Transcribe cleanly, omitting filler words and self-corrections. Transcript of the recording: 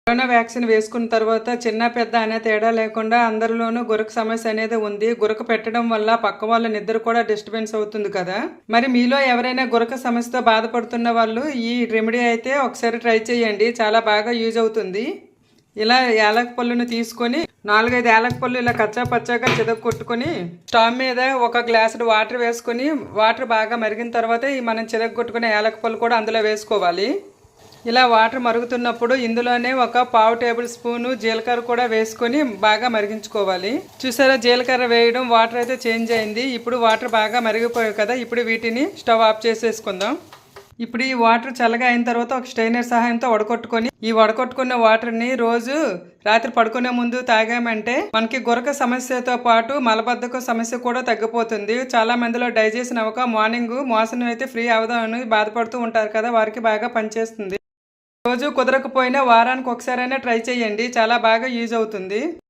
Corona vaccine వేసుకున్న తర్వాత చిన్న పెద్ద అనే తేడా లేకుండా అందరిలోనూ గురక సమస్య అనేది ఉంది. గురక పెట్టడం వల్ల పక్క వాళ్ళ నిద్ర కూడా డిస్టర్బెన్స్ అవుతుంది కదా. మరి మీలో ఎవరైనా గురక సమస్యతో బాధపడుతున్న వాళ్ళు ఈ రెమెడీ అయితే ఒకసారి ట్రై చేయండి. చాలా బాగా యూజ్ అవుతుంది. ఇలా యాలక పళ్ళును తీసుకొని 4-5 యాలక పళ్ళు ఇలా కచ్చా పచ్చాగా కొట్టుకొని స్టవ్ మీద ఒక గ్లాసుడు వాటర్ వేసుకొని వాటర్ బాగా మరిగిన తర్వాత ఈ మనం కొట్టుకునే యాలక పళ్ళు కూడా అందులో వేసుకోవాలి. ఇలా వాటర్ మరుగుతున్నప్పుడు ఇందులోనే ఒక 1/2 టేబుల్ స్పూను జీలకర్ర కూడా వేసుకొని బాగా మరిగించుకోవాలి. చూసారా, జీలకర్ర వేయడం వాటర్ అయితే చేంజ్ అయింది. ఇప్పుడు వాటర్ బాగా మరిగిపోయాయి కదా. ఇప్పుడు వీటిని స్టవ్ ఆఫ్ చేసేసుకుందాం. ఇప్పుడు ఈ వాటర్ చల్లగా అయిన తర్వాత ఒక స్ట్రైనర్ సహాయంతో వడకొట్టుకొని ఈ వడకొట్టుకున్న వాటర్ని రోజు రాత్రి పడుకునే ముందు తాగామంటే మనకి గురక సమస్యతో పాటు మలబద్ధకం సమస్య కూడా తగ్గిపోతుంది. చాలా మందిలో డైజెషన్ అవ్వక మార్నింగ్ మోషన్ అయితే ఫ్రీ అవదామని బాధపడుతూ ఉంటారు కదా, వారికి బాగా పనిచేస్తుంది. రోజు కుదరకపోయినా వారానికి ఒకసారైనా ట్రై చేయండి. చాలా బాగా యూజ్ అవుతుంది.